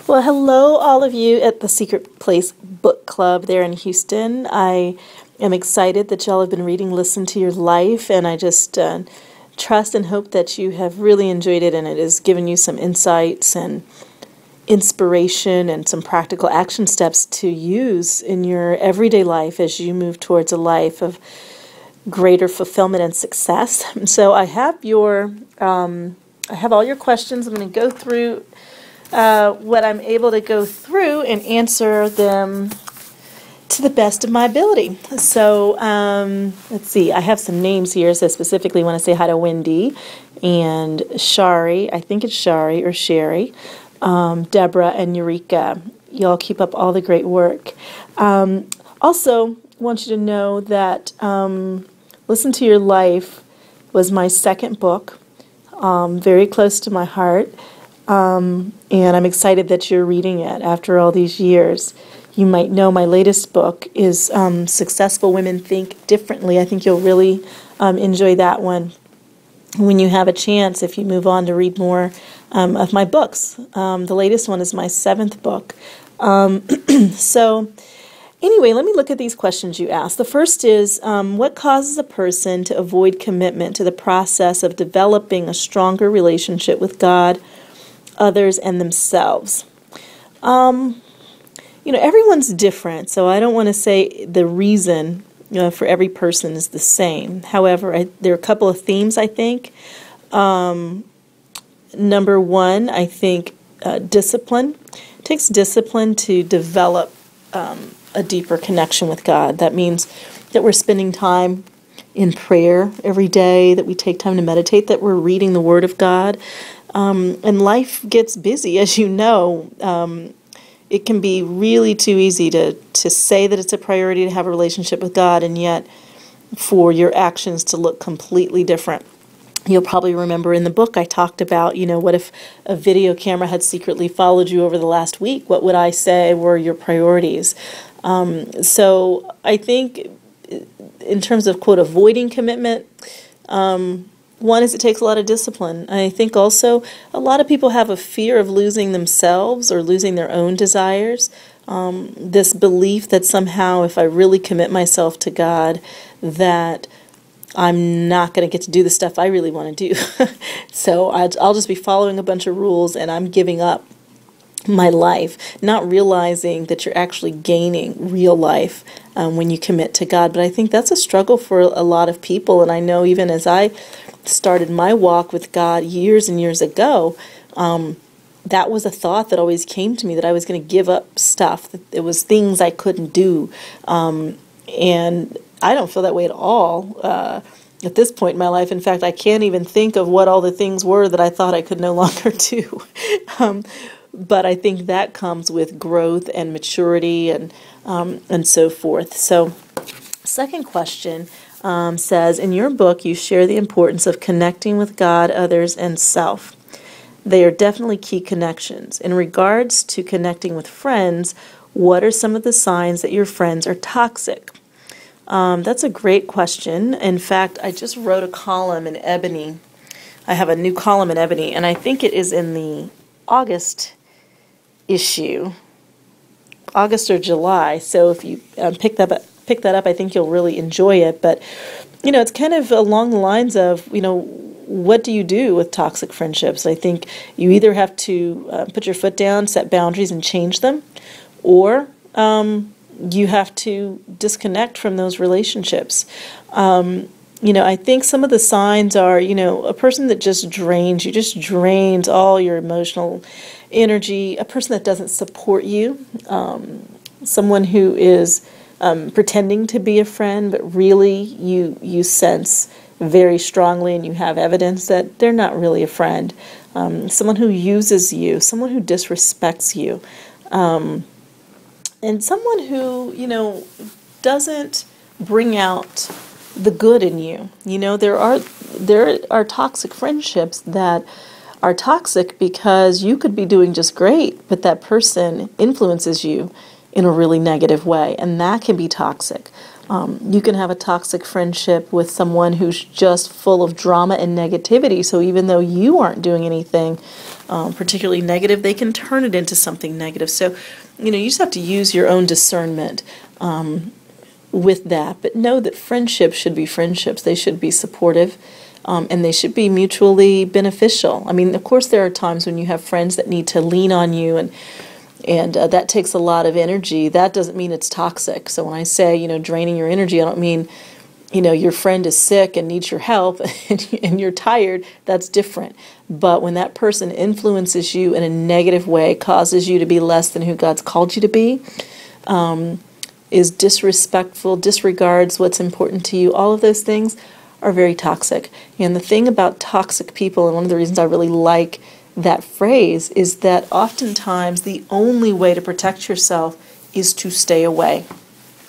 Well, hello, all of you at the Secret Place Book Club there in Houston. I am excited that y'all have been reading Listen to Your Life, and I just trust and hope that you have really enjoyed it and it has given you some insights and inspiration and some practical action steps to use in your everyday life as you move towards a life of greater fulfillment and success. So I have all your questions. I'm going to go through what I'm able to go through and answer them to the best of my ability. So let's see. I have some names here. So specifically want to say hi to Wendy and Shari. I think it's Shari or Sherry. Deborah and Eureka. Y'all keep up all the great work. Also, want you to know that Listen to Your Life was my second book, very close to my heart, and I'm excited that you're reading it after all these years. You might know my latest book is Successful Women Think Differently. I think you'll really enjoy that one when you have a chance, if you move on to read more of my books. The latest one is my 7th book. So anyway, let me look at these questions you asked. The first is, what causes a person to avoid commitment to the process of developing a stronger relationship with God, others, and themselves? Everyone's different, so I don't want to say the reason for every person is the same. However, there are a couple of themes, I think. Number one, I think discipline. It takes discipline to develop a deeper connection with God. That means that we're spending time in prayer every day, that we take time to meditate, that we're reading the Word of God. And life gets busy, as you know. It can be really too easy to say that it's a priority to have a relationship with God, and yet for your actions to look completely different. You'll probably remember in the book I talked about, what if a video camera had secretly followed you over the last week? What would I say were your priorities? So I think in terms of, quote, avoiding commitment, one is it takes a lot of discipline. I think also a lot of people have a fear of losing themselves or losing their own desires. This belief that somehow if I really commit myself to God, that I'm not going to get to do the stuff I really want to do. So I'll just be following a bunch of rules and I'm giving up my life, not realizing that you're actually gaining real life when you commit to God. But I think that's a struggle for a lot of people. And I know even as I started my walk with God years and years ago, that was a thought that always came to me, that I was going to give up stuff, that it was things I couldn't do. And I don't feel that way at all at this point in my life. In fact, I can't even think of what all the things were that I thought I could no longer do. But I think that comes with growth and maturity and so forth. So, second question says, in your book, you share the importance of connecting with God, others, and self. They are definitely key connections. In regards to connecting with friends, what are some of the signs that your friends are toxic? That's a great question. In fact, I just wrote a column in Ebony. I have a new column in Ebony, and I think it is in the August issue, August or July. So if you pick that up, I think you'll really enjoy it. But, it's kind of along the lines of, what do you do with toxic friendships? I think you either have to put your foot down, set boundaries, and change them, or you have to disconnect from those relationships. I think some of the signs are, a person that just drains all your emotional energy, a person that doesn't support you, someone who is pretending to be a friend, but really you sense very strongly and you have evidence that they're not really a friend, someone who uses you, someone who disrespects you, and someone who, doesn't bring out the good in you. There are toxic friendships that are toxic because you could be doing just great, but that person influences you in a really negative way, and that can be toxic. You can have a toxic friendship with someone who's just full of drama and negativity, so even though you aren't doing anything particularly negative, they can turn it into something negative. So, you just have to use your own discernment with that. But know that friendships should be friendships. They should be supportive, and they should be mutually beneficial. I mean, of course, there are times when you have friends that need to lean on you, and that takes a lot of energy. That doesn't mean it's toxic. So when I say, draining your energy, I don't mean, your friend is sick and needs your help and you're tired. That's different. But when that person influences you in a negative way, causes you to be less than who God's called you to be, is disrespectful, disregards what's important to you, all of those things are very toxic. And the thing about toxic people, and one of the reasons I really like that phrase, is that oftentimes the only way to protect yourself is to stay away.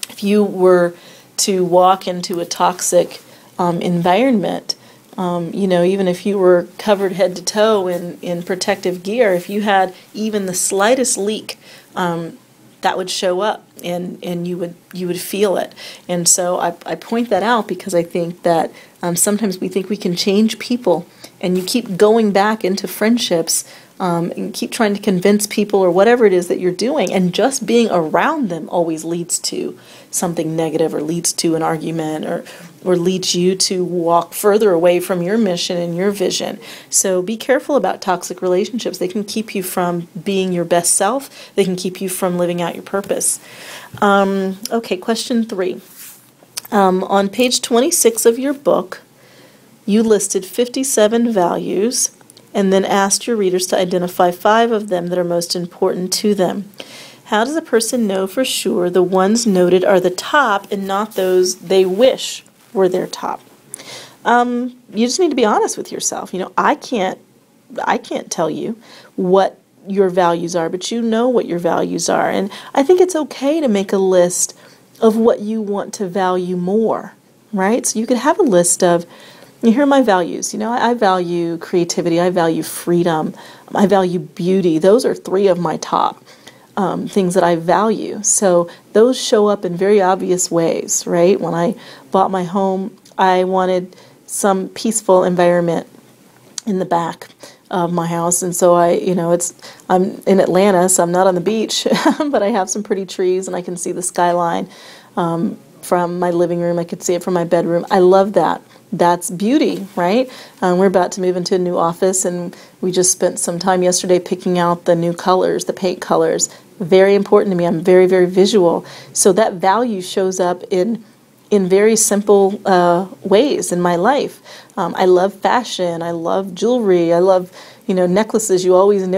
If you were to walk into a toxic environment, even if you were covered head to toe in protective gear, if you had even the slightest leak, that would show up, and you would feel it. And so I point that out because I think that sometimes we think we can change people, and you keep going back into friendships and keep trying to convince people or whatever it is that you're doing, and just being around them always leads to something negative, or leads to an argument, or leads you to walk further away from your mission and your vision. So be careful about toxic relationships. They can keep you from being your best self. They can keep you from living out your purpose. Okay, question 3. On page 26 of your book, you listed 57 values and then asked your readers to identify 5 of them that are most important to them. How does a person know for sure the ones noted are the top and not those they wish were their top? You just need to be honest with yourself. I can't tell you what your values are, but you know what your values are. And I think it's okay to make a list of what you want to value more, right? So you could have a list of, here are my values. I value creativity. I value freedom. I value beauty. Those are 3 of my top things that I value. So those show up in very obvious ways, right? When I bought my home, I wanted some peaceful environment in the back of my house. And so I'm in Atlanta, so I'm not on the beach, but I have some pretty trees and I can see the skyline from my living room. I could see it from my bedroom. I love that. That's beauty, right? We're about to move into a new office, and we just spent some time yesterday picking out the new colors, the paint colors. Very important to me. I'm very, very visual. So that value shows up in very simple ways in my life. I love fashion. I love jewelry. I love, necklaces. You always know